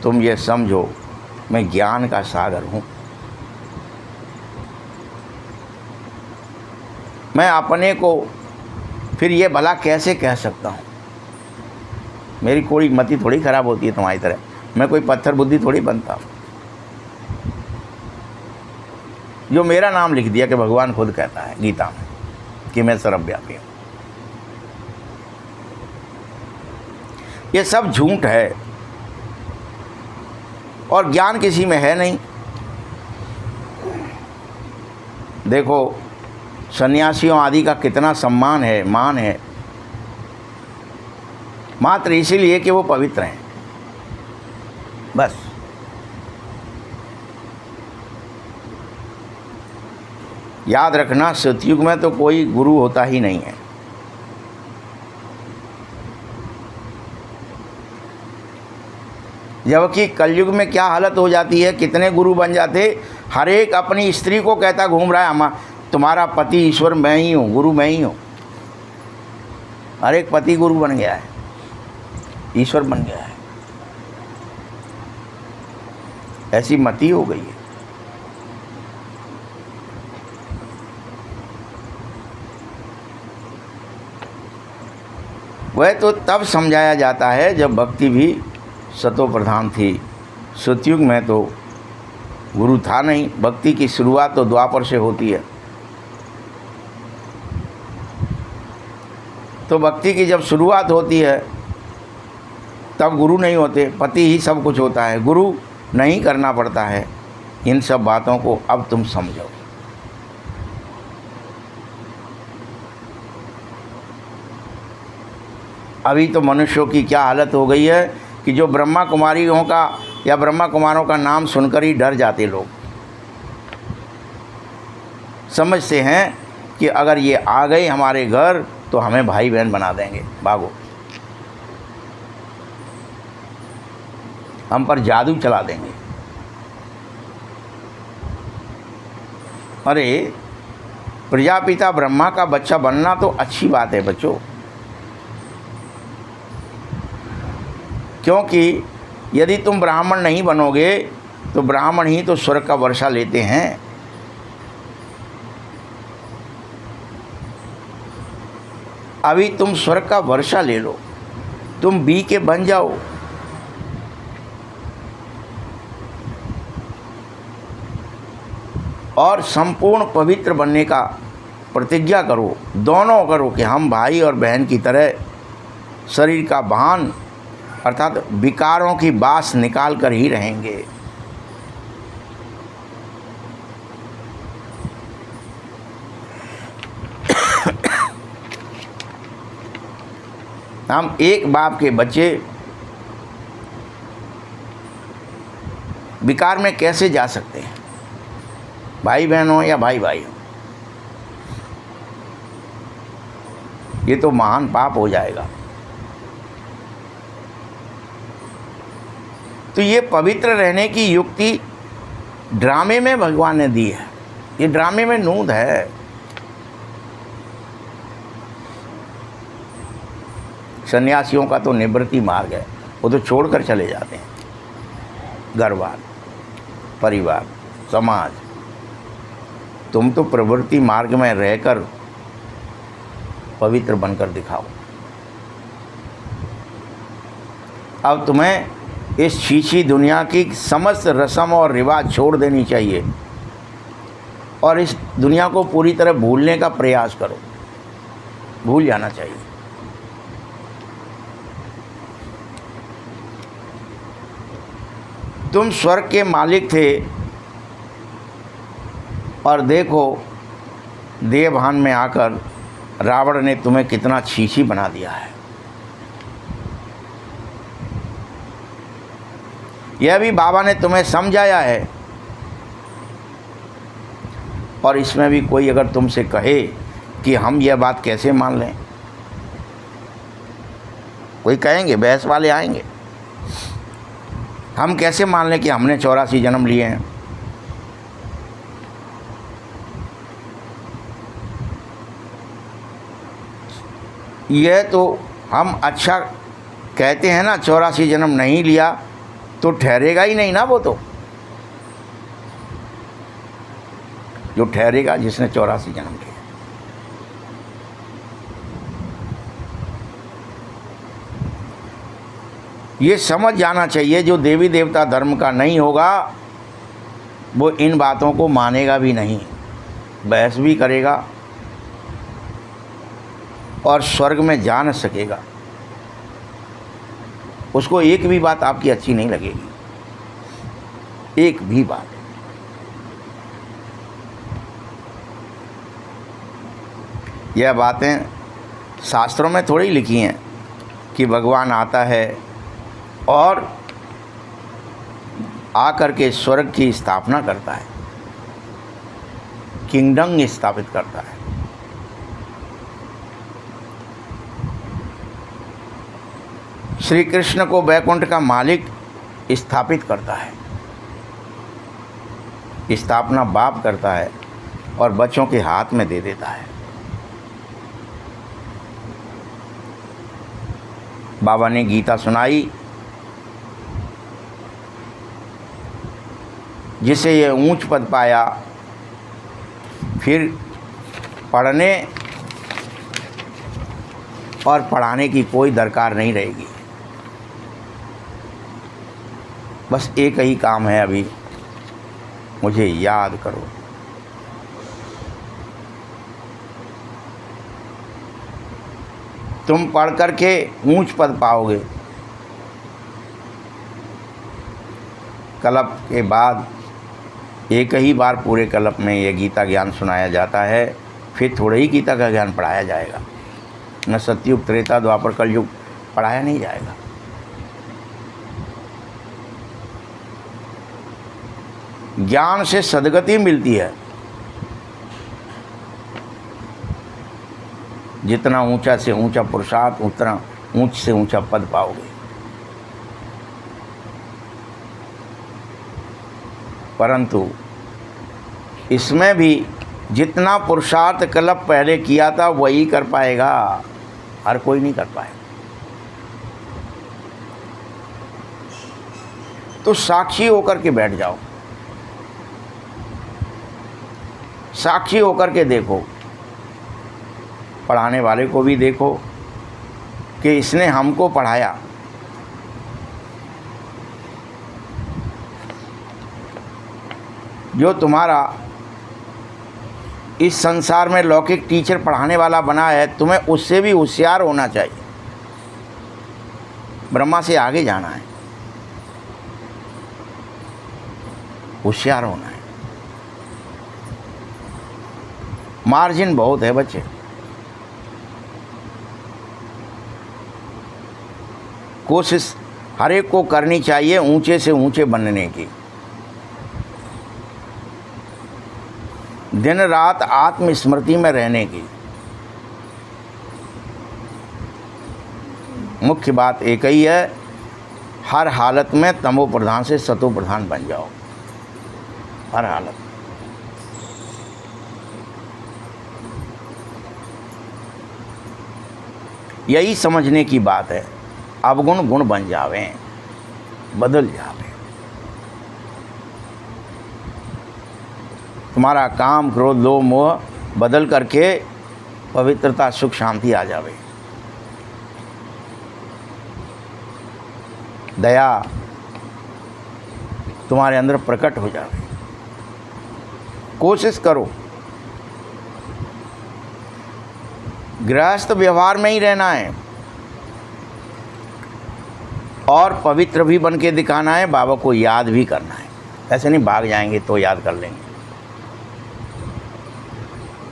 तुम ये समझो मैं ज्ञान का सागर हूँ। मैं अपने को फिर ये भला कैसे कह सकता हूँ? मेरी कोई मति थोड़ी ख़राब होती है तुम्हारी तरह, मैं कोई पत्थर बुद्धि थोड़ी बनता हूँ। जो मेरा नाम लिख दिया कि भगवान खुद कहता है गीता में कि मैं सर्वव्यापी हूँ। ये सब झूठ है। और ज्ञान किसी में है नहीं। देखो सन्यासियों आदि का कितना सम्मान है, मान है, मात्र इसीलिए कि वो पवित्र हैं, बस। याद रखना, सतयुग में तो कोई गुरु होता ही नहीं है। जबकि कलयुग में क्या हालत हो जाती है, कितने गुरु बन जाते। हर एक अपनी स्त्री को कहता घूम रहा है, तुम्हारा पति ईश्वर मैं ही हूँ, गुरु मैं ही हूँ। हर एक पति गुरु बन गया है, ईश्वर बन गया है। ऐसी मति हो गई है। वह तो तब समझाया जाता है जब भक्ति भी सतो प्रधान थी। सतयुग में तो गुरु था नहीं। भक्ति की शुरुआत तो द्वापर से होती है। तो भक्ति की जब शुरुआत होती है तब गुरु नहीं होते, पति ही सब कुछ होता है, गुरु नहीं करना पड़ता है। इन सब बातों को अब तुम समझो। अभी तो मनुष्यों की क्या हालत हो गई है कि जो ब्रह्मा कुमारियों का या ब्रह्मा कुमारों का नाम सुनकर ही डर जाते लोग। समझते हैं कि अगर ये आ गए हमारे घर तो हमें भाई बहन बना देंगे, भागो, हम पर जादू चला देंगे। अरे प्रजापिता ब्रह्मा का बच्चा बनना तो अच्छी बात है बच्चों, क्योंकि यदि तुम ब्राह्मण नहीं बनोगे तो ब्राह्मण ही तो स्वर्ग का वर्षा लेते हैं। अभी तुम स्वर्ग का वर्षा ले लो, तुम बी के बन जाओ। और संपूर्ण पवित्र बनने का प्रतिज्ञा करो, दोनों करो कि हम भाई और बहन की तरह शरीर का भान अर्थात विकारों की बास निकाल कर ही रहेंगे। हम एक बाप के बच्चे विकार में कैसे जा सकते हैं, भाई बहन हो या भाई भाई हो? ये तो महान पाप हो जाएगा। तो ये पवित्र रहने की युक्ति ड्रामे में भगवान ने दी है। ये ड्रामे में नूंद है। सन्यासियों का तो निवृत्ति मार्ग है, वो तो छोड़कर चले जाते हैं घर-बार, परिवार, समाज। तुम तो प्रवृत्ति मार्ग में रहकर पवित्र बनकर दिखाओ। अब तुम्हें इस छीछी दुनिया की समस्त रस्म और रिवाज छोड़ देनी चाहिए और इस दुनिया को पूरी तरह भूलने का प्रयास करो। भूल जाना चाहिए। तुम स्वर्ग के मालिक थे और देखो देवभान में आकर रावण ने तुम्हें कितना छीछी बना दिया है। यह भी बाबा ने तुम्हें समझाया है। और इसमें भी कोई अगर तुमसे कहे कि हम यह बात कैसे मान लें, कोई कहेंगे, बहस वाले आएंगे, हम कैसे मान लें कि हमने 84 जन्म लिए हैं। यह तो हम अच्छा कहते हैं ना, 84 जन्म नहीं लिया तो ठहरेगा ही नहीं ना वो तो। जो ठहरेगा जिसने 84 जन्म लिया। ये समझ जाना चाहिए, जो देवी देवता धर्म का नहीं होगा वो इन बातों को मानेगा भी नहीं, बहस भी करेगा और स्वर्ग में जा न सकेगा। उसको एक भी बात आपकी अच्छी नहीं लगेगी। एक भी बात। यह बातें शास्त्रों में थोड़ी लिखी हैं कि भगवान आता है और आकर के स्वर्ग की स्थापना करता है, किंगडम स्थापित करता है। श्री कृष्ण को वैकुंठ का मालिक स्थापित करता है। स्थापना बाप करता है और बच्चों के हाथ में दे देता है। बाबा ने गीता सुनाई, जिसे ये ऊंच पद पाया, फिर पढ़ने और पढ़ाने की कोई दरकार नहीं रहेगी। बस एक ही काम है अभी, मुझे याद करो। तुम पढ़ कर के ऊंच पद पाओगे। कल्प के बाद एक ही बार पूरे कल्प में यह गीता ज्ञान सुनाया जाता है, फिर थोड़े ही गीता का ज्ञान पढ़ाया जाएगा। न सतयुग, त्रेता, द्वापर, कलयुग पढ़ाया नहीं जाएगा। ज्ञान से सद्गति मिलती है। जितना ऊंचा से ऊंचा पुरुषार्थ, उतना ऊंच से ऊंचा पद पाओगे। परंतु इसमें भी जितना पुरुषार्थ कल्प पहले किया था वही कर पाएगा, हर कोई नहीं कर पाएगा। तो साक्षी होकर के बैठ जाओ, साक्षी होकर के देखो, पढ़ाने वाले को भी देखो कि इसने हमको पढ़ाया। जो तुम्हारा इस संसार में लौकिक टीचर पढ़ाने वाला बना है, तुम्हें उससे भी होशियार होना चाहिए। ब्रह्मा से आगे जाना है, होशियार होना है। मार्जिन बहुत है बच्चे। कोशिश हर एक को करनी चाहिए ऊंचे से ऊंचे बनने की। दिन रात आत्मस्मृति में रहने की। मुख्य बात एक ही है, हर हालत में तमो प्रधान से सतो प्रधान बन जाओ, हर हालत। यही समझने की बात है। अवगुण गुण बन जावें, बदल जावे। तुम्हारा काम, क्रोध, लोभ, मोह बदल करके पवित्रता, सुख, शांति आ जावे। दया तुम्हारे अंदर प्रकट हो जावे। कोशिश करो गृहस्थ व्यवहार में ही रहना है और पवित्र भी बन के दिखाना है। बाबा को याद भी करना है। ऐसे नहीं भाग जाएंगे तो याद कर लेंगे,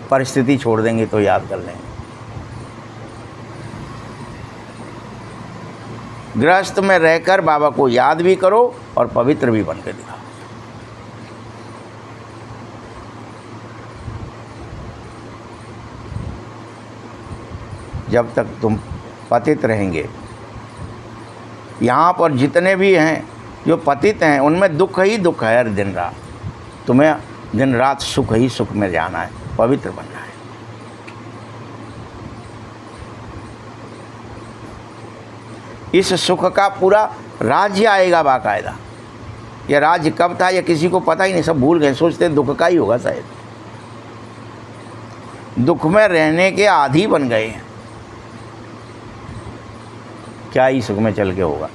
परिस्थिति छोड़ देंगे तो याद कर लेंगे। गृहस्थ में रहकर बाबा को याद भी करो और पवित्र भी बन के दिखाओ। जब तक तुम पतित रहेंगे, यहाँ पर जितने भी हैं जो पतित हैं उनमें दुख ही दुख है। हर दिन रात तुम्हें दिन रात सुख ही सुख में जाना है, पवित्र बनना है। इस सुख का पूरा राज्य आएगा बाकायदा। यह राज्य कब था यह किसी को पता ही नहीं, सब भूल गए, सोचते दुख का ही होगा शायद। दुख में रहने के आदी बन गए हैं। क्या ही सुख में चल के होगा?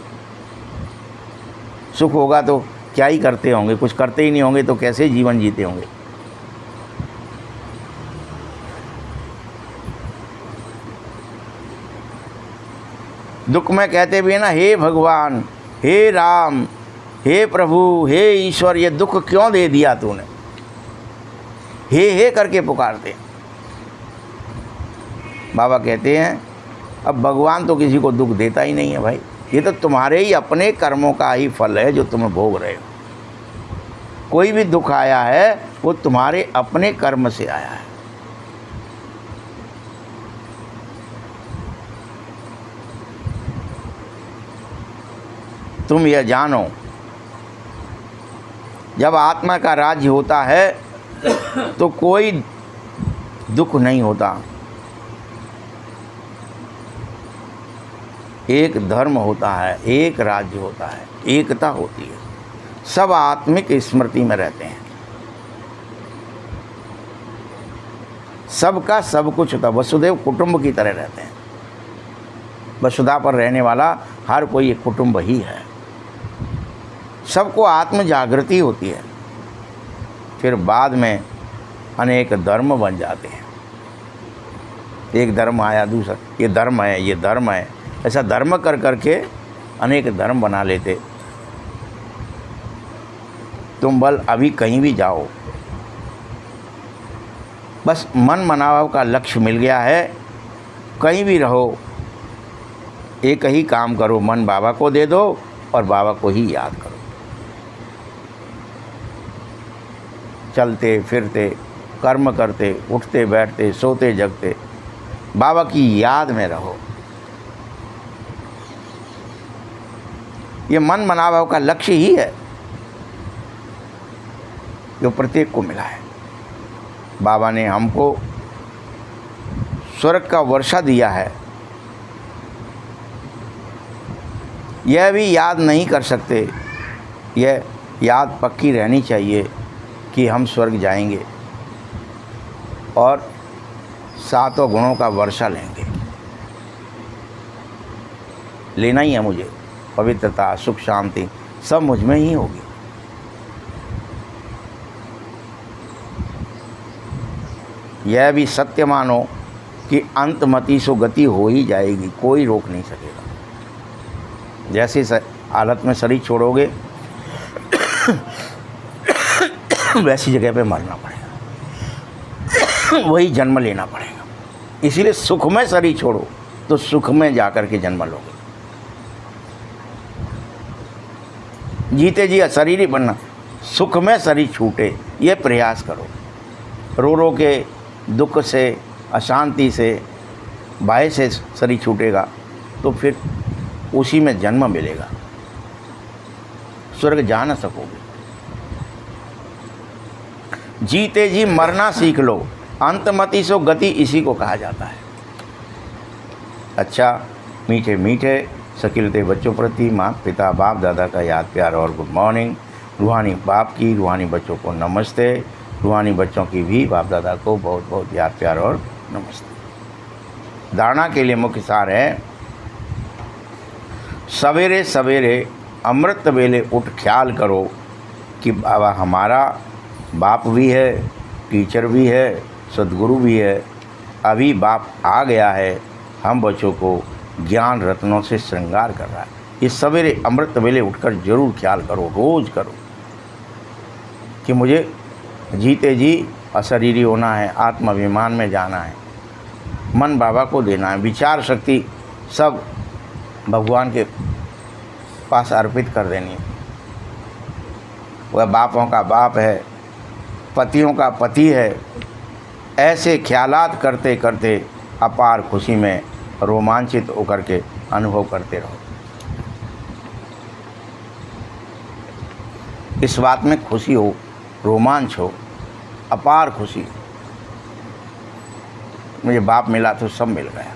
सुख होगा तो क्या ही करते होंगे, कुछ करते ही नहीं होंगे तो कैसे जीवन जीते होंगे। दुख में कहते भी है ना, हे भगवान, हे राम, हे प्रभु, हे ईश्वर, ये दुख क्यों दे दिया तूने, हे करके पुकारते। बाबा कहते हैं अब भगवान तो किसी को दुख देता ही नहीं है भाई, ये तो तुम्हारे ही अपने कर्मों का ही फल है जो तुम भोग रहे हो। कोई भी दुख आया है वो तुम्हारे अपने कर्म से आया है। तुम यह जानो, जब आत्मा का राज्य होता है तो कोई दुख नहीं होता। एक धर्म होता है, एक राज्य होता है, एकता होती है, सब आत्मिक स्मृति में रहते हैं, सबका सब कुछ होता, वसुदेव कुटुंब की तरह रहते हैं। वसुधा पर रहने वाला हर कोई एक कुटुंब ही है। सबको आत्म जागृति होती है। फिर बाद में अनेक धर्म बन जाते हैं। एक धर्म आया, दूसरा ये धर्म है, ये धर्म है, ऐसा धर्म कर करके अनेक धर्म बना लेते। तुम बल अभी कहीं भी जाओ, बस मन मनाव का लक्ष्य मिल गया है, कहीं भी रहो, एक ही काम करो, मन बाबा को दे दो और बाबा को ही याद करो। चलते फिरते, कर्म करते, उठते बैठते, सोते जगते, बाबा की याद में रहो। ये मन मनाभाव का लक्ष्य ही है जो प्रत्येक को मिला है। बाबा ने हमको स्वर्ग का वर्षा दिया है, यह भी याद नहीं कर सकते। यह याद पक्की रहनी चाहिए कि हम स्वर्ग जाएंगे और सातों गुणों का वर्षा लेंगे। लेना ही है मुझे, पवित्रता, सुख, शांति सब मुझ में ही होगी। यह भी सत्य मानो कि अंतमति सो गति हो ही जाएगी, कोई रोक नहीं सकेगा। जैसे हालत में शरीर छोड़ोगे वैसी जगह पे मरना पड़ेगा, वही जन्म लेना पड़ेगा। इसीलिए सुख में शरीर छोड़ो तो सुख में जाकर के जन्म लोगे। जीते जी शरीर ही बनना, सुख में शरीर छूटे, ये प्रयास करो। रो रो के दुख से, अशांति से, भय से शरीर छूटेगा तो फिर उसी में जन्म मिलेगा, स्वर्ग जा न सकोगे। जीते जी मरना सीख लो, अंतमति सो गति इसी को कहा जाता है। अच्छा, मीठे मीठे सकिलते बच्चों प्रति माता पिता बाप दादा का याद प्यार और गुड मॉर्निंग। रूहानी बाप की, रूहानी बच्चों को नमस्ते। रूहानी बच्चों की भी बाप दादा को बहुत बहुत याद प्यार और नमस्ते। धारणा के लिए मुख्य सार है, सवेरे सवेरे अमृत वेले उठ ख्याल करो कि बाबा हमारा बाप भी है, टीचर भी है, सदगुरु भी है। अभी बाप आ गया है, हम बच्चों को ज्ञान रत्नों से श्रृंगार कर रहा है। ये सवेरे अमृत वेले उठकर जरूर ख्याल करो, रोज़ करो कि मुझे जीते जी अशरीरी होना है, आत्माभिमान में जाना है, मन बाबा को देना है, विचार शक्ति सब भगवान के पास अर्पित कर देनी है। वह बापों का बाप है, पतियों का पति है। ऐसे ख्यालात करते करते अपार खुशी में रोमांचित होकर के अनुभव करते रहो। इस बात में खुशी हो, रोमांच हो, अपार खुशी। मुझे बाप मिला तो सब मिल गया,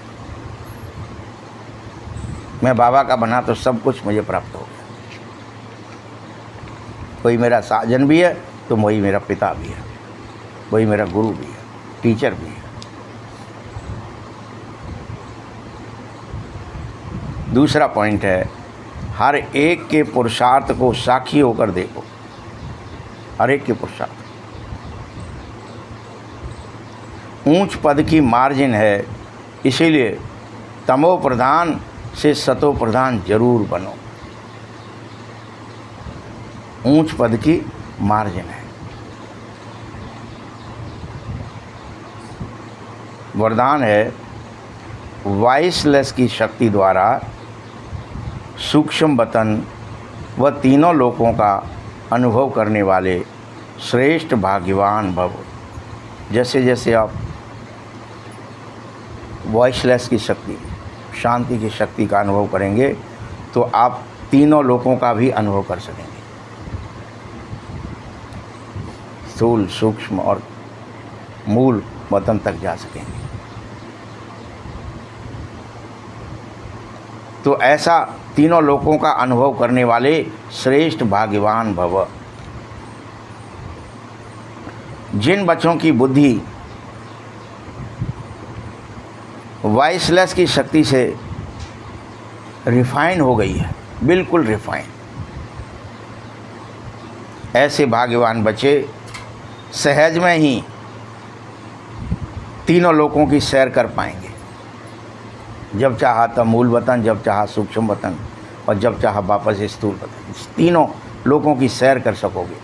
मैं बाबा का बना तो सब कुछ मुझे प्राप्त हो गया। कोई मेरा साजन भी है तो वही मेरा पिता भी है, वही मेरा गुरु भी है, टीचर भी है। दूसरा पॉइंट है, हर एक के पुरुषार्थ को साक्षी होकर देखो, हर एक के पुरुषार्थ। ऊंच पद की मार्जिन है, इसीलिए तमो प्रधान से सतो प्रधान जरूर बनो। ऊंच पद की मार्जिन है। वरदान है, वाइसलेस की शक्ति द्वारा सूक्ष्म वतन व तीनों लोकों का अनुभव करने वाले श्रेष्ठ भाग्यवान भव। जैसे जैसे आप वॉइसलेस की शक्ति, शांति की शक्ति का अनुभव करेंगे तो आप तीनों लोकों का भी अनुभव कर सकेंगे, स्थूल, सूक्ष्म और मूल वतन तक जा सकेंगे। तो ऐसा तीनों लोकों का अनुभव करने वाले श्रेष्ठ भाग्यवान भव। जिन बच्चों की बुद्धि वॉइसलेस की शक्ति से रिफाइन हो गई है, बिल्कुल रिफाइन, ऐसे भाग्यवान बच्चे सहज में ही तीनों लोकों की सैर कर पाएंगे। जब चाहा तब मूल वतन, जब चाहा सूक्ष्म वतन और जब चाहा वापस स्थूल वतन, तीनों लोकों की सैर कर सकोगे,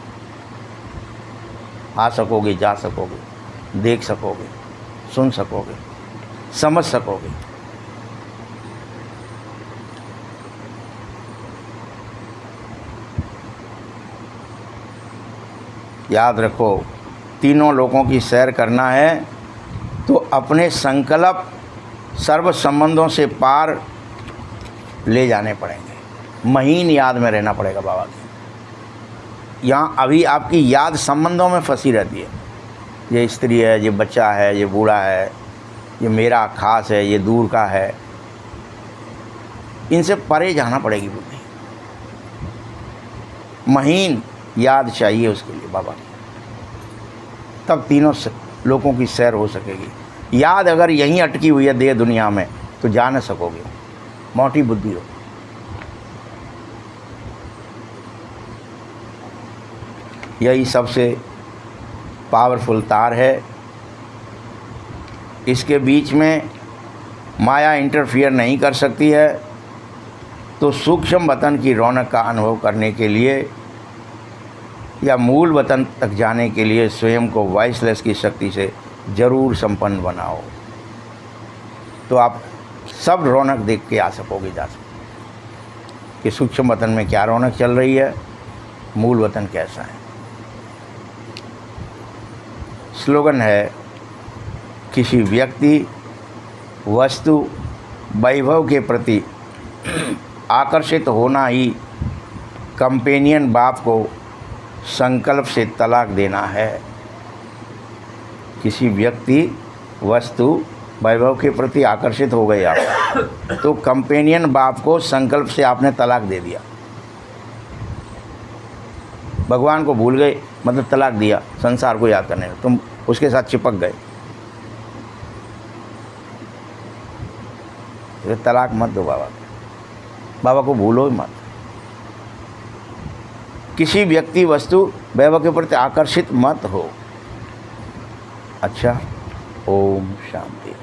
आ सकोगे, जा सकोगे, देख सकोगे, सुन सकोगे, समझ सकोगे। याद रखो, तीनों लोकों की सैर करना है तो अपने संकल्प सर्व संबंधों से पार ले जाने पड़ेंगे। महीन याद में रहना पड़ेगा बाबा की। यहाँ अभी आपकी याद संबंधों में फंसी रहती है। ये स्त्री है, ये बच्चा है, ये बूढ़ा है, ये मेरा खास है, ये दूर का है। इनसे परे जाना पड़ेगी बुद्धि। महीन याद चाहिए उसके लिए बाबा की, तब तीनों लोगों की सैर हो सकेगी। याद अगर यहीं अटकी हुई है देह दुनिया में तो जा न सकोगे, मोटी बुद्धि हो। यही सबसे पावरफुल तार है। इसके बीच में माया इंटरफियर नहीं कर सकती है। तो सूक्ष्म वतन की रौनक का अनुभव करने के लिए या मूल वतन तक जाने के लिए स्वयं को वॉइसलेस की शक्ति से ज़रूर संपन्न बनाओ, तो आप सब रौनक देख के आ सकोगे, जा सकोगे कि सूक्ष्म वतन में क्या रौनक चल रही है, मूल वतन कैसा है। स्लोगन है, किसी व्यक्ति, वस्तु, वैभव के प्रति आकर्षित होना ही कंपेनियन बाप को संकल्प से तलाक देना है। किसी व्यक्ति, वस्तु, वैभव के प्रति आकर्षित हो गए आप, तो कंपेनियन बाप को संकल्प से आपने तलाक दे दिया। भगवान को भूल गए, मतलब तलाक दिया संसार को याद करने में, तुम उसके साथ चिपक गए। तो तलाक मत दो बाबा को, बाबा को भूलो ही मत। किसी व्यक्ति, वस्तु, वैभव के प्रति आकर्षित मत हो। अच्छा, ओम शांति।